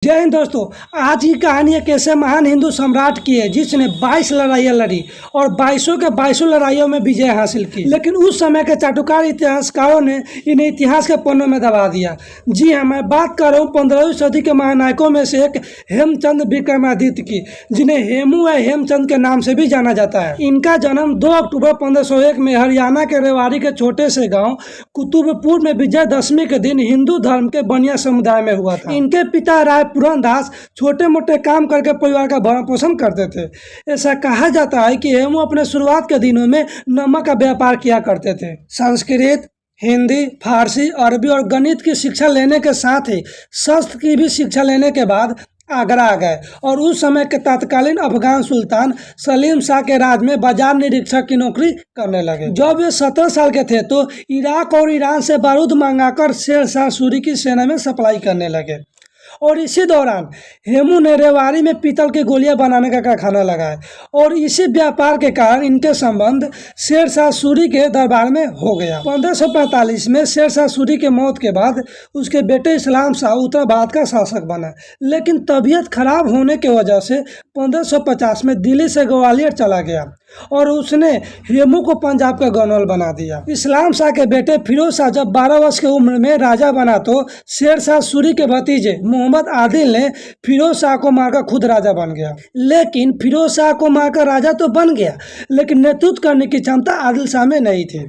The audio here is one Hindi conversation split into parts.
जय हिंद दोस्तों। आज की कहानी एक ऐसे महान हिंदू सम्राट की है जिसने 22 लड़ाइयाँ लड़ी और 22 के 22 लड़ाइयों में विजय हासिल की। लेकिन उस समय के चाटुकार इतिहासकारों ने इन्हें इतिहास के पन्नों में दबा दिया। जी हाँ, मैं बात कर रहा हूँ 15वीं सदी के महानायकों में से एक हेमचंद विक्रमादित्य की, जिन्हें हेमू या हेमचंद के नाम से भी जाना जाता है। इनका जन्म 2 अक्टूबर 1501 में हरियाणा के रेवाड़ी के छोटे से गाँव कुतुबपुर में विजयदशमी के दिन हिंदू धर्म के बनिया समुदाय में हुआ था। इनके पिता राय पुरनदास छोटे मोटे काम करके परिवार का भरण पोषण करते थे। ऐसा कहा जाता है कि हेमू अपने शुरुआत के दिनों में नमक का व्यापार किया करते थे। संस्कृत, हिंदी, फारसी, अरबी और गणित की शिक्षा लेने के साथ ही शस्त्र की भी शिक्षा लेने के बाद आगरा आ गए और उस समय के तत्कालीन अफगान सुल्तान सलीम शाह के राज में बाजार निरीक्षक की नौकरी करने लगे। जब वे 17 साल के थे तो इराक और ईरान से बारूद मंगाकर शेर शाह सूरी की सेना में सप्लाई करने लगे और इसी दौरान हेमू ने रेवाड़ी में पीतल की गोलियां बनाने का कारखाना लगाया और इसी व्यापार के कारण इनके संबंध शेर शाह सूरी के दरबार में हो गया। 1545 में शेर शाह सूरी के मौत के बाद उसके बेटे इस्लाम शाह उत्तर भारत का शासक बना, लेकिन तबीयत खराब होने की वजह से 1550 में दिल्ली से ग्वालियर चला गया और उसने हेमू को पंजाब का गवर्नर बना दिया। इस्लाम शाह के बेटे फिरोज शाह जब 12 वर्ष की उम्र में राजा बना तो शेर शाह सूरी के भतीजे मोहम्मद आदिल ने फिरोज शाह को मारकर खुद राजा बन गया। लेकिन फिरोज शाह को मारकर राजा तो बन गया, लेकिन नेतृत्व करने की क्षमता आदिल शाह में नहीं थी।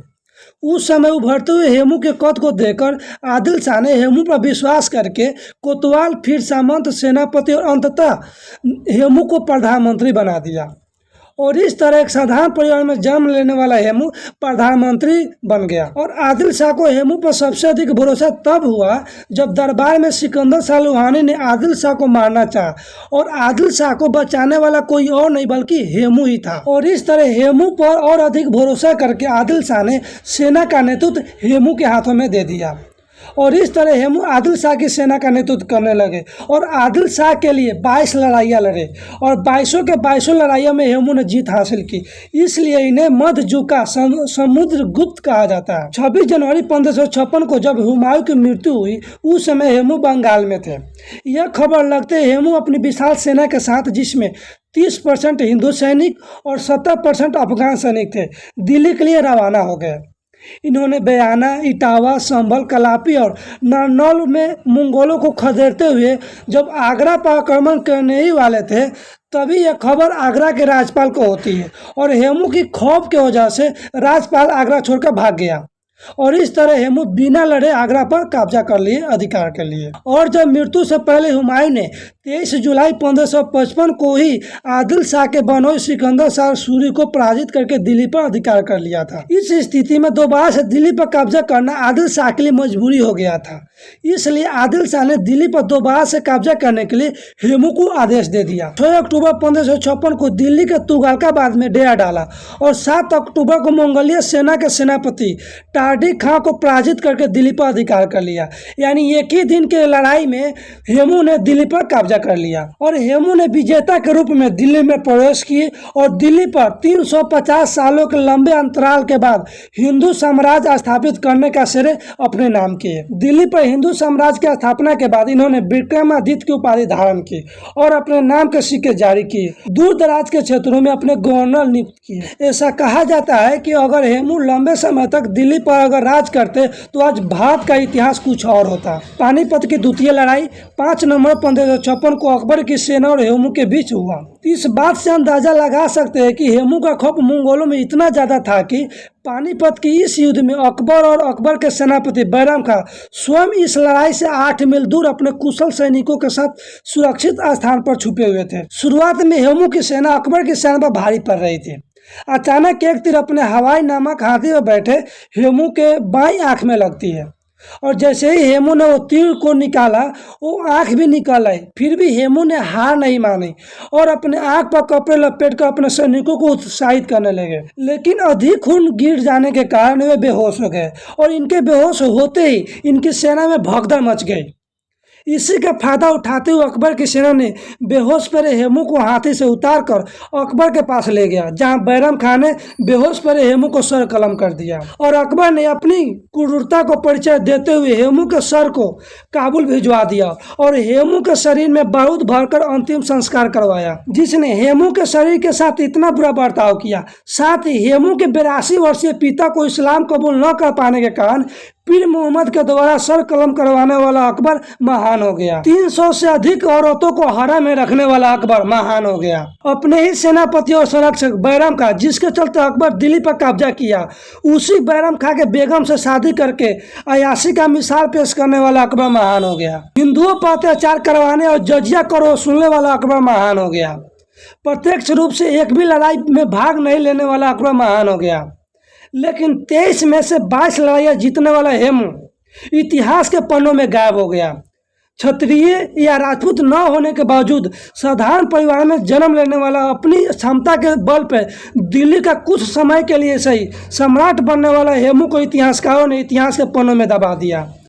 उस समय उभरते हुए हेमू के कद को देखकर आदिल शाह ने हेमू पर विश्वास करके कोतवाल, फिर सामंत, सेनापति और अंततः हेमू को प्रधानमंत्री बना दिया और इस तरह एक साधारण परिवार में जन्म लेने वाला हेमू प्रधानमंत्री बन गया। और आदिल शाह को हेमू पर सबसे अधिक भरोसा तब हुआ जब दरबार में सिकंदर शाह लोहानी ने आदिल शाह को मारना चाहा और आदिल शाह को बचाने वाला कोई और नहीं बल्कि हेमू ही था। और इस तरह हेमू पर और अधिक भरोसा करके आदिल शाह ने सेना का नेतृत्व हेमू के हाथों में दे दिया और इस तरह हेमू आदिल शाह की सेना का नेतृत्व करने लगे और आदिल शाह के लिए 22 लड़ाइयाँ लड़े और 22 के 22 लड़ाइयों में हेमू ने जीत हासिल की। इसलिए इन्हें मध्य युग का समुद्रगुप्त कहा जाता है। 26 जनवरी 1556 को जब हुमायूं की मृत्यु हुई उस समय हेमू बंगाल में थे। यह खबर लगते हेमू अपनी विशाल सेना के साथ, जिसमें 30% हिंदू सैनिक और 70% अफगान सैनिक थे, दिल्ली के लिए रवाना हो गए। इन्होंने बयाना, इटावा, संभल, कलापी और नारनौल में मंगोलों को खदेड़ते हुए जब आगरा पर आक्रमण करने ही वाले थे तभी यह खबर आगरा के राज्यपाल को होती है और हेमू की खौफ की वजह से राज्यपाल आगरा छोड़कर भाग गया और इस तरह हेमू बिना लड़े आगरा पर कब्जा कर लिए, अधिकार कर लिए। और जब मृत्यु से पहले हुमायूं ने 23 जुलाई 1555 को ही आदिल शाह के बनोई सिकंदर शाह सूरी को पराजित करके दिल्ली पर अधिकार कर लिया था। इस स्थिति में दोबारा से दिल्ली पर कब्जा करना आदिल शाह के लिए मजबूरी हो गया था। इसलिए आदिल शाह ने दिल्ली पर दोबारा से कब्जा करने के लिए हेमू को आदेश दे दिया। 6 अक्टूबर 1556 को दिल्ली के तुगलकाबाद में डेरा डाला और 7 अक्टूबर को मंगोलिया सेना के सेनापति टार्डी खां को पराजित करके दिल्ली पर अधिकार कर लिया। यानी एक ही दिन के लड़ाई में हेमू ने दिल्ली पर कब्जा कर लिया और हेमू ने विजेता के रूप में दिल्ली में प्रवेश किए और दिल्ली पर 350 सालों के लंबे अंतराल के बाद हिंदू साम्राज्य स्थापित करने का श्रेय अपने नाम किए। दिल्ली पर हिंदू साम्राज्य की स्थापना के बाद इन्होंने विक्रमादित्य की उपाधि धारण की और अपने नाम के सिक्के जारी किए। दूर दराज के क्षेत्रों में अपने गवर्नर नियुक्त किए। ऐसा कहा जाता है कि अगर हेमू लंबे समय तक दिल्ली पर अगर राज करते तो आज भारत का इतिहास कुछ और होता। पानीपत की द्वितीय लड़ाई 5 नवंबर 1556 को अकबर की सेना और हेमू के बीच हुआ। इस बात से अंदाजा लगा सकते हैं कि हेमू का खौफ मंगोलों में इतना ज्यादा था कि पानीपत की इस युद्ध में अकबर और अकबर के सेनापति बैराम खां स्वयं इस लड़ाई से 8 मील दूर अपने कुशल सैनिकों के साथ सुरक्षित स्थान पर छुपे हुए थे। शुरुआत में हेमू की सेना अकबर की सेना पर भारी पड़ रही थी। अचानक एक तीर अपने हवाई नामक हाथी पर बैठे हेमू के बाईं आंख में लगती है और जैसे ही हेमू ने वो तीर को निकाला वो आंख भी निकल आई। फिर भी हेमू ने हार नहीं मानी और अपने आंख पर कपड़े लपेट कर अपने सैनिकों को उत्साहित करने लगे। लेकिन अधिक खून गिर जाने के कारण वे बेहोश हो गए और इनके बेहोश होते ही इनकी सेना में भगदड़ मच गई। इसी का फायदा उठाते हुए अकबर की सेना ने बेहोश पड़े हेमू को हाथी से उतारकर अकबर के पास ले गया, जहां बैरम खान ने बेहोश पड़े हेमू को सर कलम कर दिया और अकबर ने अपनी क्रूरता को परिचय देते हुए हेमू के सर को काबुल भिजवा दिया और हेमू के शरीर में बारूद भरकर अंतिम संस्कार करवाया, जिसने हेमू के शरीर के साथ इतना बुरा बर्ताव किया। साथ ही हेमू के 82 वर्षीय पिता को इस्लाम कबूल न कर पाने के कारण पीर मोहम्मद के द्वारा सर कलम करवाने वाला अकबर महान हो गया। 300 से अधिक औरतों को हरा में रखने वाला अकबर महान हो गया। अपने ही सेनापति और संरक्षक बैरम खां, जिसके चलते अकबर दिल्ली पर कब्जा किया, उसी बैरम खां के बेगम से शादी करके अयाशी का मिसाल पेश करने वाला अकबर महान हो गया। हिंदुओं पर अत्याचार करवाने और जजिया कर वसूलने वाला अकबर महान हो गया। प्रत्यक्ष रूप से एक भी लड़ाई में भाग नहीं लेने वाला अकबर महान हो गया। लेकिन 23 में से 22 लड़ाइयाँ जीतने वाला हेमू इतिहास के पन्नों में गायब हो गया। क्षत्रिय या राजपूत न होने के बावजूद साधारण परिवार में जन्म लेने वाला अपनी क्षमता के बल पर दिल्ली का कुछ समय के लिए सही सम्राट बनने वाला हेमू को इतिहासकारों ने इतिहास के पन्नों में दबा दिया।